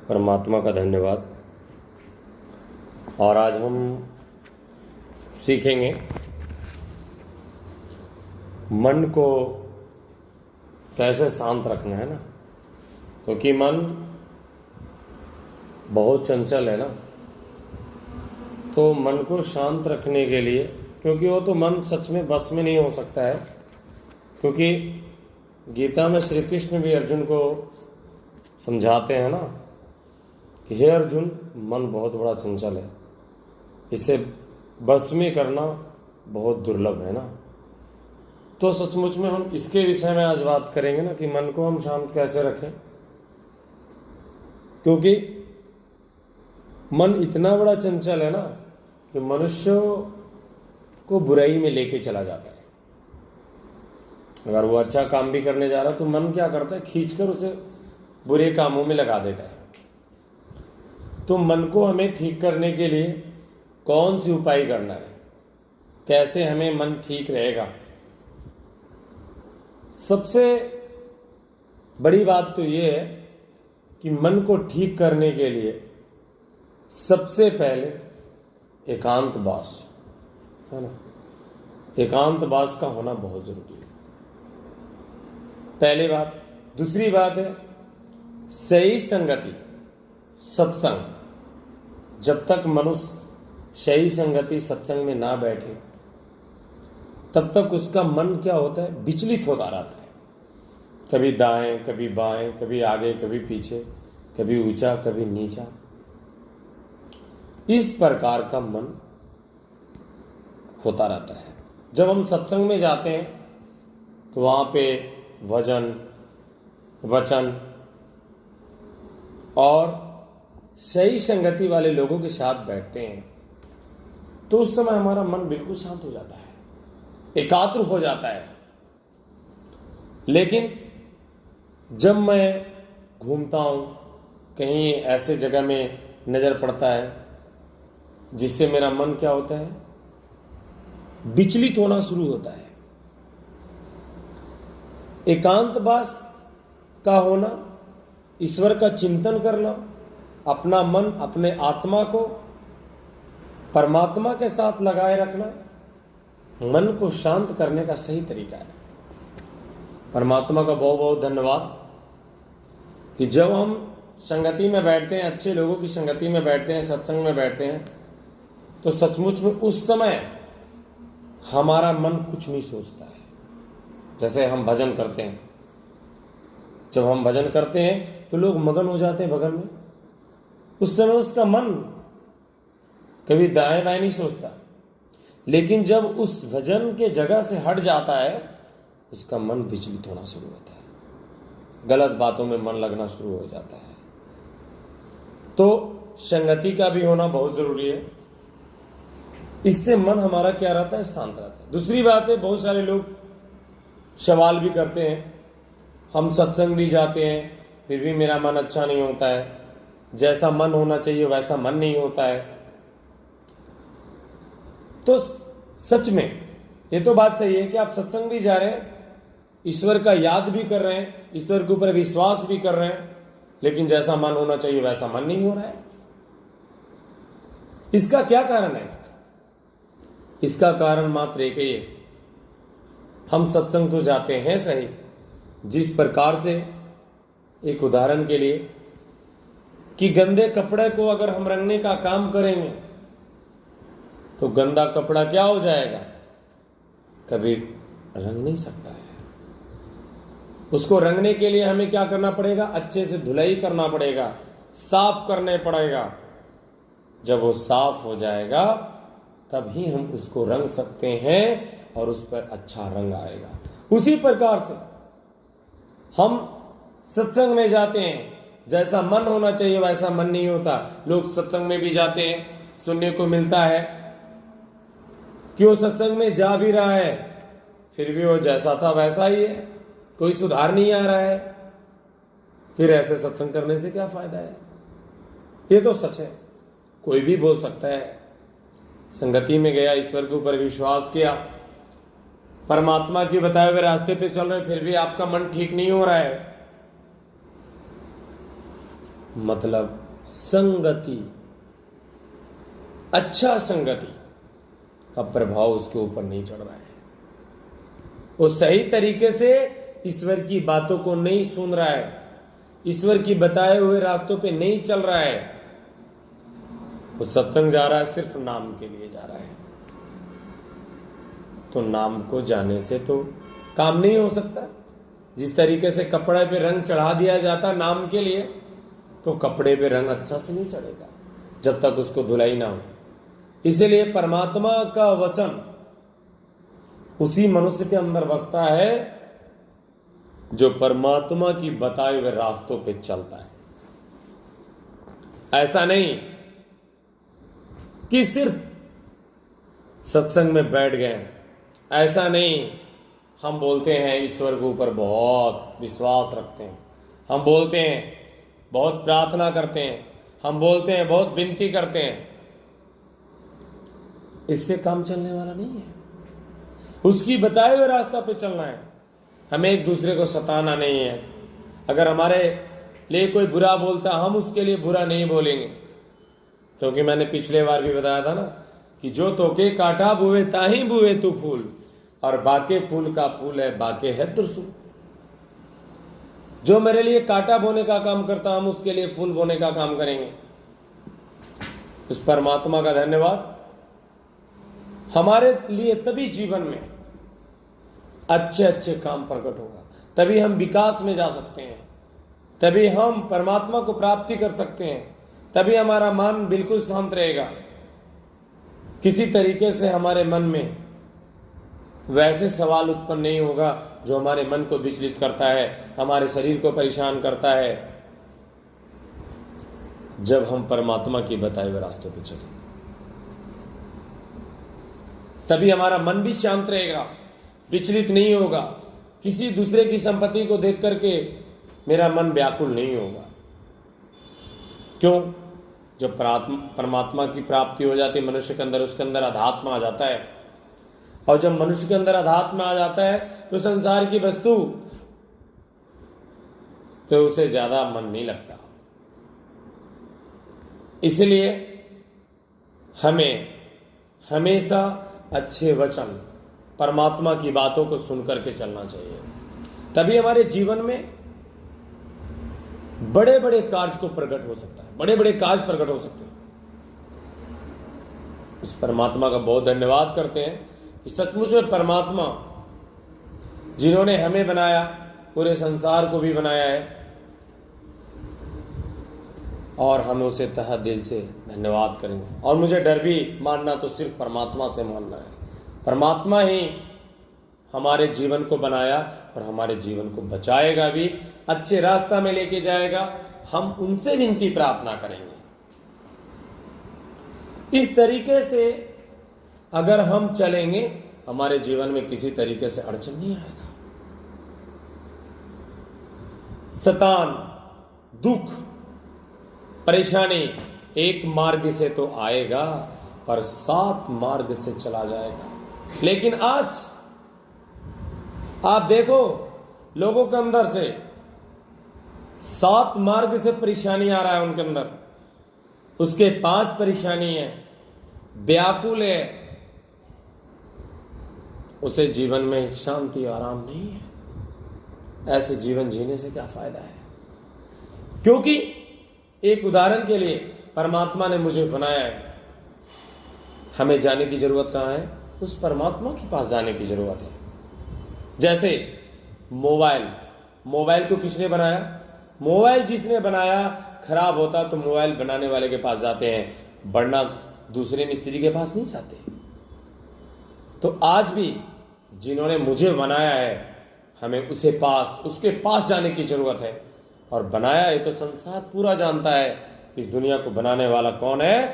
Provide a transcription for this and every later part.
परमात्मा का धन्यवाद। और आज हम सीखेंगे मन को कैसे शांत रखना है ना, क्योंकि मन बहुत चंचल है ना। तो मन को शांत रखने के लिए, क्योंकि वो तो मन सच में बस में नहीं हो सकता है, क्योंकि गीता में श्री कृष्ण भी अर्जुन को समझाते हैं ना कि हे अर्जुन, मन बहुत बड़ा चंचल है, इसे बस में करना बहुत दुर्लभ है ना। तो सचमुच में हम इसके विषय में आज बात करेंगे ना कि मन को हम शांत कैसे रखें, क्योंकि मन इतना बड़ा चंचल है ना कि मनुष्य को बुराई में लेके चला जाता है। अगर वो अच्छा काम भी करने जा रहा है तो मन क्या करता है, खींचकर उसे बुरे कामों में लगा देता है। तो मन को हमें ठीक करने के लिए कौन सी उपाय करना है, कैसे हमें मन ठीक रहेगा। सबसे बड़ी बात तो ये है कि मन को ठीक करने के लिए सबसे पहले एकांतवास है ना, एकांतवास का होना बहुत जरूरी है, पहली बात। दूसरी बात है सही संगति, सत्संग। जब तक मनुष्य सही संगति सत्संग में ना बैठे तब तक उसका मन क्या होता है, विचलित होता रहता है। कभी दाएं कभी बाएं, कभी आगे कभी पीछे, कभी ऊंचा कभी नीचा। इस प्रकार का मन होता रहता है। जब हम सत्संग में जाते हैं तो वहां पे भजन, वचन और सही संगति वाले लोगों के साथ बैठते हैं तो उस समय हमारा मन बिल्कुल शांत हो जाता है, एकाग्र हो जाता है। लेकिन जब मैं घूमता हूं, कहीं ऐसे जगह में नजर पड़ता है जिससे मेरा मन क्या होता है, विचलित होना शुरू होता है। एकांतवास का होना, ईश्वर का चिंतन करना, अपना मन, अपने आत्मा को परमात्मा के साथ लगाए रखना मन को शांत करने का सही तरीका है। परमात्मा का बहुत बहुत धन्यवाद कि जब हम संगति में बैठते हैं, अच्छे लोगों की संगति में बैठते हैं, सत्संग में बैठते हैं, तो सचमुच में उस समय हमारा मन कुछ नहीं सोचता है। जैसे हम भजन करते हैं, जब हम भजन करते हैं तो लोग मगन हो जाते हैं भजन में। उस समय उसका मन कभी दाएं बाएं नहीं सोचता, लेकिन जब उस भजन के जगह से हट जाता है उसका मन विचलित होना शुरू होता है, गलत बातों में मन लगना शुरू हो जाता है। तो संगति का भी होना बहुत जरूरी है, इससे मन हमारा क्या रहता है, शांत रहता है। दूसरी बात है, बहुत सारे लोग सवाल भी करते हैं, हम सत्संग भी जाते हैं फिर भी मेरा मन अच्छा नहीं होता है, जैसा मन होना चाहिए वैसा मन नहीं होता है। तो सच में ये तो बात सही है कि आप सत्संग भी जा रहे हैं, ईश्वर का याद भी कर रहे हैं, ईश्वर के ऊपर विश्वास भी कर रहे हैं, लेकिन जैसा मन होना चाहिए वैसा मन नहीं हो रहा है। इसका क्या कारण है? इसका कारण मात्र एक ही है, हम सत्संग तो जाते हैं सही, जिस प्रकार से, एक उदाहरण के लिए, कि गंदे कपड़े को अगर हम रंगने का काम करेंगे तो गंदा कपड़ा क्या हो जाएगा, कभी रंग नहीं सकता है। उसको रंगने के लिए हमें क्या करना पड़ेगा, अच्छे से धुलाई करना पड़ेगा, साफ करने पड़ेगा। जब वो साफ हो जाएगा तभी हम उसको रंग सकते हैं और उस पर अच्छा रंग आएगा। उसी प्रकार से हम सत्संग में जाते हैं, जैसा मन होना चाहिए वैसा मन नहीं होता। लोग सत्संग में भी जाते हैं, सुनने को मिलता है कि वो सत्संग में जा भी रहा है फिर भी वो जैसा था वैसा ही है, कोई सुधार नहीं आ रहा है। फिर ऐसे सत्संग करने से क्या फायदा है? ये तो सच है, कोई भी बोल सकता है। संगति में गया, ईश्वर के ऊपर विश्वास किया, परमात्मा के बताए हुए रास्ते पे चल रहे, फिर भी आपका मन ठीक नहीं हो रहा है, मतलब संगति, अच्छा संगति का प्रभाव उसके ऊपर नहीं चढ़ रहा है। वो सही तरीके से ईश्वर की बातों को नहीं सुन रहा है, ईश्वर की बताए हुए रास्तों पे नहीं चल रहा है। वो सत्संग जा रहा है सिर्फ नाम के लिए जा रहा है। तो नाम को जाने से तो काम नहीं हो सकता। जिस तरीके से कपड़े पे रंग चढ़ा दिया जाता नाम के लिए, तो कपड़े पे रंग अच्छा से नहीं चढ़ेगा जब तक उसको धुलाई ना हो। इसीलिए परमात्मा का वचन उसी मनुष्य के अंदर बसता है जो परमात्मा की बताए हुए रास्तों पे चलता है। ऐसा नहीं कि सिर्फ सत्संग में बैठ गए, ऐसा नहीं हम बोलते हैं ईश्वर के ऊपर बहुत विश्वास रखते हैं, हम बोलते हैं बहुत प्रार्थना करते हैं, हम बोलते हैं बहुत विनती करते हैं, इससे काम चलने वाला नहीं है। उसकी बताए हुए रास्ता पे चलना है। हमें एक दूसरे को सताना नहीं है। अगर हमारे लिए कोई बुरा बोलता हम उसके लिए बुरा नहीं बोलेंगे, क्योंकि मैंने पिछले बार भी बताया था ना कि जो तोके काटा बुए ताही बुए तू फूल, और बाके फूल का फूल है बाके है त्रिशूल। जो मेरे लिए कांटा बोने का काम करता हम उसके लिए फूल बोने का काम करेंगे। उस परमात्मा का धन्यवाद। हमारे लिए तभी जीवन में अच्छे अच्छे काम प्रकट होगा, तभी हम विकास में जा सकते हैं, तभी हम परमात्मा को प्राप्ति कर सकते हैं, तभी हमारा मन बिल्कुल शांत रहेगा। किसी तरीके से हमारे मन में वैसे सवाल उत्पन्न नहीं होगा जो हमारे मन को विचलित करता है, हमारे शरीर को परेशान करता है। जब हम परमात्मा की बताए हुए रास्तों पर चलें तभी हमारा मन भी शांत रहेगा, विचलित नहीं होगा। किसी दूसरे की संपत्ति को देख करके मेरा मन व्याकुल नहीं होगा। क्यों? जब परमात्मा की प्राप्ति हो जाती है मनुष्य के अंदर, उसके अंदर अध्यात्म आ जाता है, और जब मनुष्य के अंदर अध्यात्म आ जाता है तो संसार की वस्तु पे उसे ज्यादा मन नहीं लगता। इसलिए हमें हमेशा अच्छे वचन, परमात्मा की बातों को सुनकर के चलना चाहिए। तभी हमारे जीवन में बड़े बड़े कार्य को प्रकट हो सकता है, बड़े बड़े कार्य प्रकट हो सकते हैं। उस परमात्मा का बहुत धन्यवाद करते हैं कि सचमुच में परमात्मा जिन्होंने हमें बनाया, पूरे संसार को भी बनाया है, और हम उसे तहे दिल से धन्यवाद करेंगे। और मुझे डर भी मानना तो सिर्फ परमात्मा से मानना है। परमात्मा ही हमारे जीवन को बनाया और हमारे जीवन को बचाएगा भी, अच्छे रास्ता में लेके जाएगा। हम उनसे विनती प्रार्थना करेंगे। इस तरीके से अगर हम चलेंगे हमारे जीवन में किसी तरीके से अड़चन नहीं आएगा। शैतान, दुख, परेशानी एक मार्ग से तो आएगा पर 7 मार्ग से चला जाएगा। लेकिन आज आप देखो लोगों के अंदर से 7 मार्ग से परेशानी आ रहा है उनके अंदर, उसके पास परेशानी है, व्याकुल है, उसे जीवन में शांति आराम नहीं है। ऐसे जीवन जीने से क्या फायदा है? क्योंकि एक उदाहरण के लिए परमात्मा ने मुझे बनाया है। हमें जाने की जरूरत कहाँ है? उस परमात्मा के पास जाने की जरूरत है। जैसे मोबाइल को किसने बनाया? मोबाइल जिसने बनाया खराब होता तो मोबाइल बनाने वाले के पास जाते हैं, वरना दूसरे मिस्त्री के पास नहीं जाते। तो आज भी जिन्होंने मुझे बनाया है हमें उसके पास जाने की जरूरत है। और बनाया है तो संसार पूरा जानता है इस दुनिया को बनाने वाला कौन है,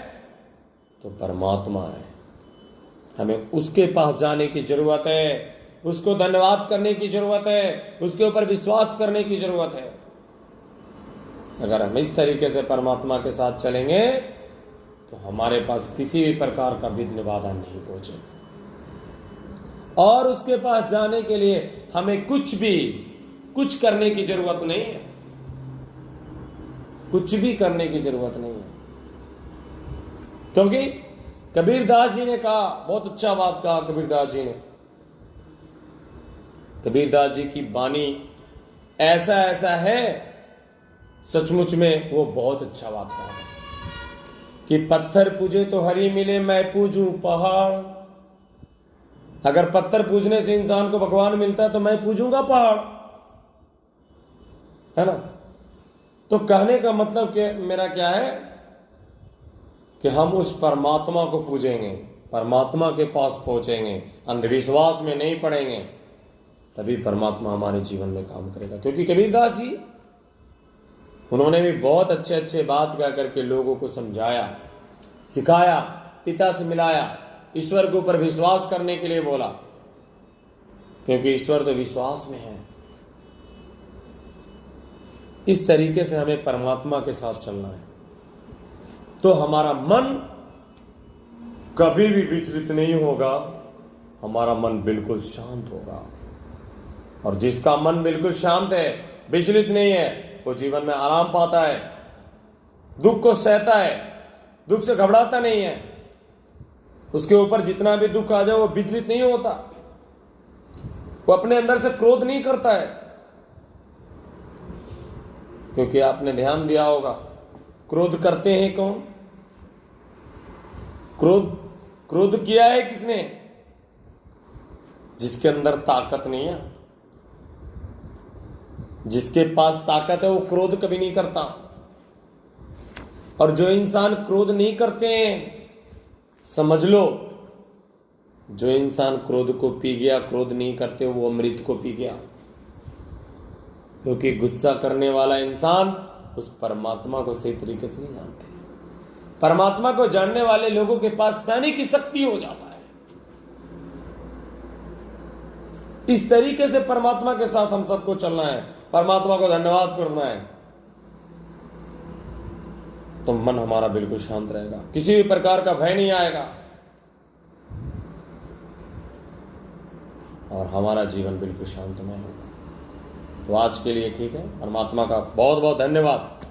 तो परमात्मा है। हमें उसके पास जाने की जरूरत है, उसको धन्यवाद करने की जरूरत है, उसके ऊपर विश्वास करने की जरूरत है। अगर हम इस तरीके से परमात्मा के साथ चलेंगे तो हमारे पास किसी भी प्रकार का विघ्न बाधा नहीं पहुंचेगा। और उसके पास जाने के लिए हमें कुछ करने की जरूरत नहीं है। कुछ भी करने की जरूरत नहीं है। क्योंकि कबीरदास जी ने कहा, बहुत अच्छा बात कहा कबीरदास जी ने। कबीरदास जी की वाणी ऐसा ऐसा है, सचमुच में वो बहुत अच्छा बात कहा है कि पत्थर पूजे तो हरि मिले, मैं पूजूं पहाड़। अगर पत्थर पूजने से इंसान को भगवान मिलता है तो मैं पूजूंगा पहाड़, है ना। तो कहने का मतलब मेरा क्या है कि हम उस परमात्मा को पूजेंगे, परमात्मा के पास पहुंचेंगे, अंधविश्वास में नहीं पड़ेंगे, तभी परमात्मा हमारे जीवन में काम करेगा। क्योंकि कबीरदास जी, उन्होंने भी बहुत अच्छे अच्छे बात कह करके लोगों को समझाया, सिखाया, पिता से मिलाया, ईश्वर के ऊपर विश्वास करने के लिए बोला, क्योंकि ईश्वर तो विश्वास में है। इस तरीके से हमें परमात्मा के साथ चलना है, तो हमारा मन कभी भी विचलित नहीं होगा, हमारा मन बिल्कुल शांत होगा। और जिसका मन बिल्कुल शांत है, विचलित नहीं है, वो जीवन में आराम पाता है, दुख को सहता है, दुख से घबराता नहीं है। उसके ऊपर जितना भी दुख आ जाए वो विचलित नहीं होता, वो अपने अंदर से क्रोध नहीं करता है। क्योंकि आपने ध्यान दिया होगा, क्रोध करते हैं कौन? क्रोध किया है किसने? जिसके अंदर ताकत नहीं है। जिसके पास ताकत है वो क्रोध कभी नहीं करता। और जो इंसान क्रोध नहीं करते हैं, समझ लो, जो इंसान क्रोध को पी गया, क्रोध नहीं करते, वो अमृत को पी गया। क्योंकि गुस्सा करने वाला इंसान उस परमात्मा को सही तरीके से नहीं जानते। परमात्मा को जानने वाले लोगों के पास सहने की शक्ति हो जाता है। इस तरीके से परमात्मा के साथ हम सबको चलना है, परमात्मा को धन्यवाद करना है, तो मन हमारा बिल्कुल शांत रहेगा, किसी भी प्रकार का भय नहीं आएगा और हमारा जीवन बिल्कुल शांतमय होगा। तो आज के लिए ठीक है, परमात्मा का बहुत बहुत धन्यवाद।